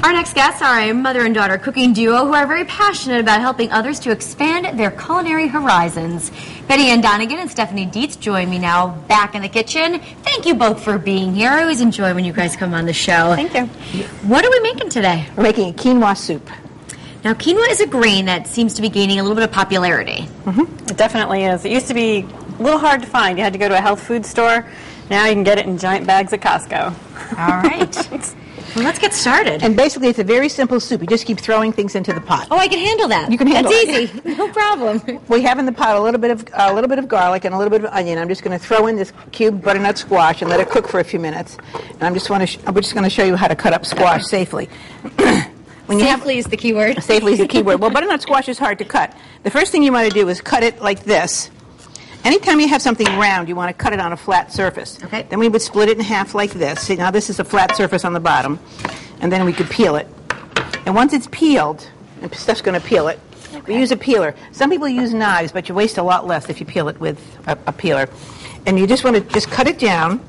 Our next guests are a mother and daughter cooking duo who are very passionate about helping others to expand their culinary horizons. Betty Ann Donegan and Stephanie Dietz join me now back in the kitchen. Thank you both for being here. I always enjoy when you guys come on the show. Thank you. What are we making today? We're making a quinoa soup. Now, quinoa is a grain that seems to be gaining a little bit of popularity. It definitely is. It used to be a little hard to find. You had to go to a health food store. Now you can get it in giant bags at Costco. All right. Well, let's get started. And basically, it's a very simple soup. You just keep throwing things into the pot. Oh, I can handle that. You can handle That's it. easy. No problem. We have in the pot a little bit of garlic and a little bit of onion. I'm just going to throw in this cubed butternut squash and let it cook for a few minutes. And I'm just going to show you how to cut up squash safely. Safely is the key word. Safely is the key word. Well, butternut squash is hard to cut. The first thing you want to do is cut it like this. Anytime you have something round, you want to cut it on a flat surface. Okay. Then we would split it in half like this. See, now this is a flat surface on the bottom. And then we could peel it. And once it's peeled, and Steph's going to peel it, we use a peeler. Some people use knives, but you waste a lot less if you peel it with a peeler. And you just want to just cut it down.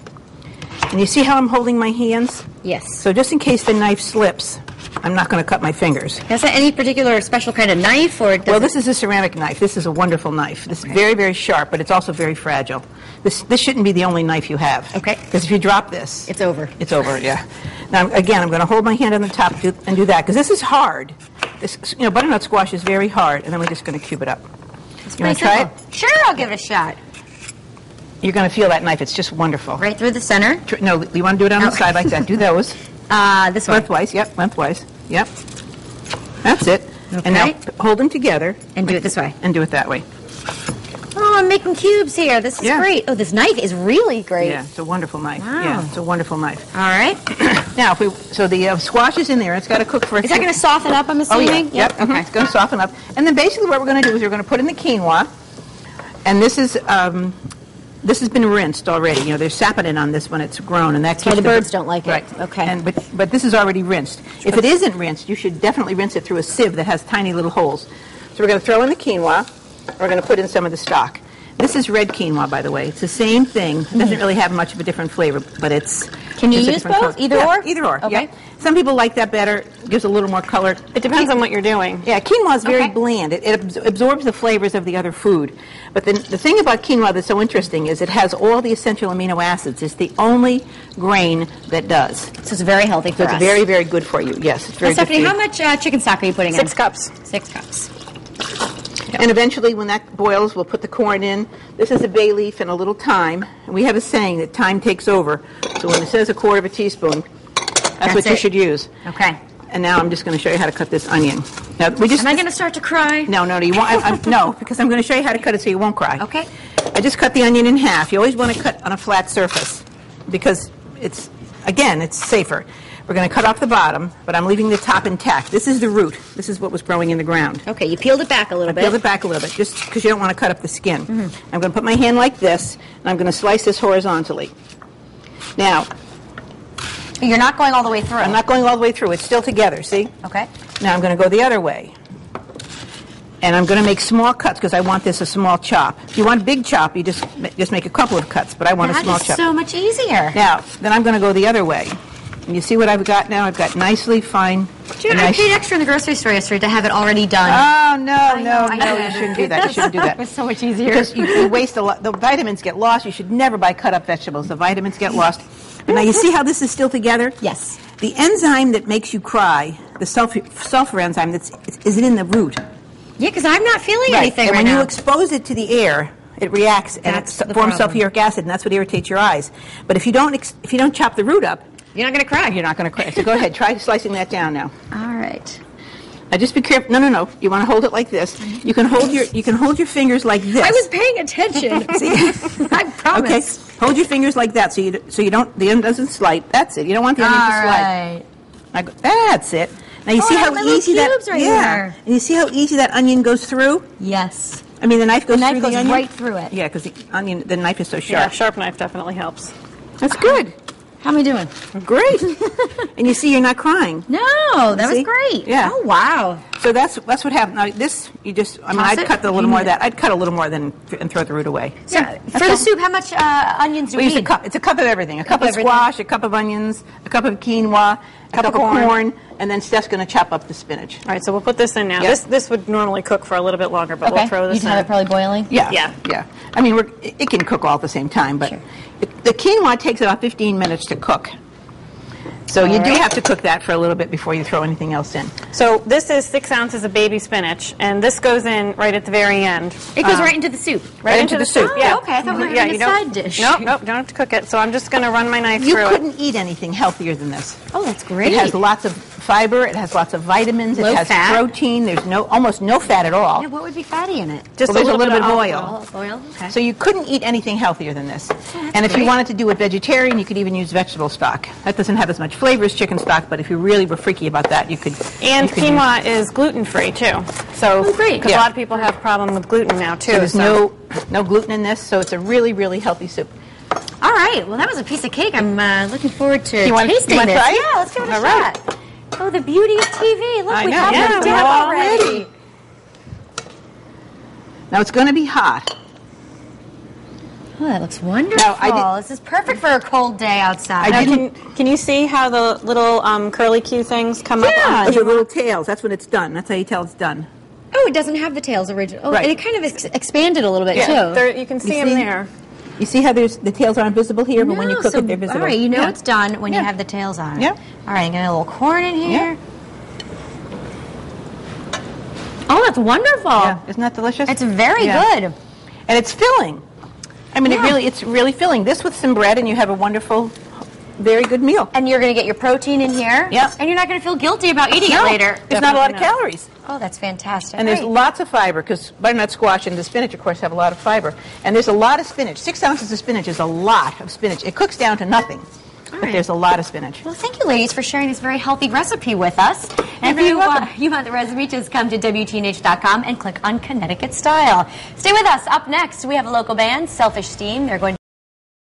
And you see how I'm holding my hands? Yes. So just in case the knife slips, I'm not going to cut my fingers. Is that any particular special kind of knife? Well, this is a ceramic knife. This is a wonderful knife. This is very, very sharp, but it's also very fragile. This shouldn't be the only knife you have. Okay. Because if you drop this... It's over. It's over, yeah. Now, again, I'm going to hold my hand on the top and do that, because this is hard. This, butternut squash is very hard, and then we're just going to cube it up. It's you want to try it? Sure, I'll give it a shot. You're going to feel that knife. It's just wonderful. Right through the center? No, you want to do it on the side like that. Do those. This way. Lengthwise, yep, lengthwise. Yep. That's it. Okay. And now hold them together. And do it this way. And do it that way. Oh, I'm making cubes here. This is great. Oh, this knife is really great. Yeah, it's a wonderful knife. Wow. Yeah, it's a wonderful knife. All right. Now, so the squash is in there. It's got to cook for a Is that going to soften up, I'm assuming? Oh, yeah. Yep. Okay. It's going to soften up. And then basically what we're going to do is we're going to put in the quinoa. And this has been rinsed already. There's saponin on this when it's grown, and that's why the birds don't like it. Right. Okay. But this is already rinsed. If it isn't rinsed, you should definitely rinse it through a sieve that has tiny little holes. So we're going to throw in the quinoa. We're going to put in some of the stock. This is red quinoa, by the way. It's the same thing. It doesn't really have much of a different flavor, but it's... Can you use both? Color. Either or? Either or. Okay. Yeah. Some people like that better. Gives a little more color. It depends on what you're doing. Yeah, quinoa is very Okay. bland. It absorbs the flavors of the other food. But the thing about quinoa that's so interesting is it has all the essential amino acids. It's the only grain that does. So it's very healthy for So us. it's very, very good for you. Yes, it's very good for Stephanie, you. how much chicken stock are you putting in? 6 cups. 6 cups. And eventually, when that boils, we'll put the corn in. This is a bay leaf and a little thyme. And we have a saying that time takes over. So when it says 1/4 teaspoon, that's what you should use. Okay. And now I'm just going to show you how to cut this onion. Now Am I going to start to cry? No, you won't. No, because I'm going to show you how to cut it so you won't cry. Okay. I just cut the onion in half. You always want to cut on a flat surface because it's safer. We're going to cut off the bottom, but I'm leaving the top intact. This is the root. This is what was growing in the ground. Okay, you peeled it back a little bit. Peeled it back a little bit, just because you don't want to cut up the skin. Mm-hmm. I'm going to put my hand like this, and I'm going to slice this horizontally. Now, you're not going all the way through. I'm not going all the way through. It's still together, see? Okay. Now I'm going to go the other way. And I'm going to make small cuts because I want this a small chop. If you want a big chop, you just make a couple of cuts, but I want a small chop. That is so much easier. Now, then I'm going to go the other way. And you see what I've got now? I've got nicely fine... Dude, I paid extra in the grocery store yesterday to have it already done. Oh, no, you shouldn't do that. You shouldn't do that. It's so much easier. Because you waste a lot. The vitamins get lost. You should never buy cut-up vegetables. The vitamins get lost. But now you see how this is still together? Yes. The enzyme that makes you cry, the sulfur enzyme, is it in the root? Yeah, because I'm not feeling anything and right when now. you expose it to the air, it reacts and it forms sulfuric acid, and that's what irritates your eyes. But if you don't chop the root up, you're not going to cry. You're not going to cry. So go ahead, try slicing that down now. All right. Now just be careful. No. You want to hold it like this. You can hold your fingers like this. I was paying attention. See? I promise. Okay. Hold your fingers like that so you don't the end doesn't slide. That's it. You don't want the onion to slide. Right. That's it. Now you see how easy that and you see how easy that onion goes through? Yes. I mean the knife goes through the onion. Right through it. Yeah, because the knife is so sharp. Yeah, sharp knife definitely helps. That's good. How am I doing? Great. And you see you're not crying. No, that was great. Yeah. Oh, wow. So that's what happened. Now this, you just, I mean, Toss I'd it? cut a little more of that. I'd cut a little more than and throw the root away. So for the soup, how much onions do we We use need? a cup. It's a cup of everything. A cup of everything. squash, a cup of onions, a cup of quinoa, a cup of corn, and then Steph's going to chop up the spinach. All right, so we'll put this in now. Yeah. This would normally cook for a little bit longer, but Okay. we'll throw this You in. have it probably boiling? Yeah, Yeah. I mean, it can cook all at the same time, but the quinoa takes about 15 minutes to cook. So you do have to cook that for a little bit before you throw anything else in. So this is 6 ounces of baby spinach, and this goes in right at the very end. It goes right into the soup. Right into the soup. Oh, Yeah. okay. I thought we were Yeah, having you a don't- side dish. Nope, don't have to cook it. So I'm just going to run my knife You through it. couldn't eat anything healthier than this. Oh, that's great. It has lots of fiber. It has lots of vitamins. Low it has fat. protein. There's almost no fat at all. Yeah, what would be fatty in it? Just Well, there's a little bit of oil. Oil? Okay. So you couldn't eat anything healthier than this. And if you great. wanted to do it vegetarian, you could even use vegetable stock. That doesn't have as much flavor as chicken stock, but if you really were freaky about that, you could. And you could quinoa is gluten-free, too. So, Oh, great. because a lot of people have problem with gluten now, too. There's no gluten in this, so it's a really, really healthy soup. All right. Well, that was a piece of cake. I'm looking forward to You want- tasting you want to this. try it? Yeah, let's give it a All right. shot. Oh, the beauty of TV. Look, I we know. have Yeah, it we're done all already. ready. Now it's going to be hot. Oh, that looks wonderful. Now, I This is perfect for a cold day outside. I Now, didn't- can you see how the little curly Q things come up? Yeah, on those the are little tails. That's when it's done. That's how you tell it's done. Oh, it doesn't have the tails original. Oh, Right. and it kind of expanded a little bit, Yeah. too. There, you can see them see? there. You see how the tails aren't visible here, but when you No, cook so- it, they're visible. All right, you know Yeah. it's done when you Yeah. have the tails on. Yeah. All right, get a little corn in here. Yeah. Oh, that's wonderful. Yeah. Isn't that delicious? It's very Yeah. good. And it's filling. I mean, Yeah. it's really filling. This with some bread, and you have a wonderful, very good meal. And you're going to get your protein in here. Yep. And you're not going to feel guilty about eating it later. There's not a lot of Definitely not. calories. Oh, that's fantastic. And there's Great. lots of fiber, because butternut squash and the spinach, of course, have a lot of fiber. And there's a lot of spinach. 6 ounces of spinach is a lot of spinach. It cooks down to nothing, but right. there's a lot of spinach. Well, thank you, ladies, for sharing this very healthy recipe with us. And if you want the recipe, just come to WTNH.com and click on Connecticut Style. Stay with us. Up next, we have a local band, Selfish Steam. They're going to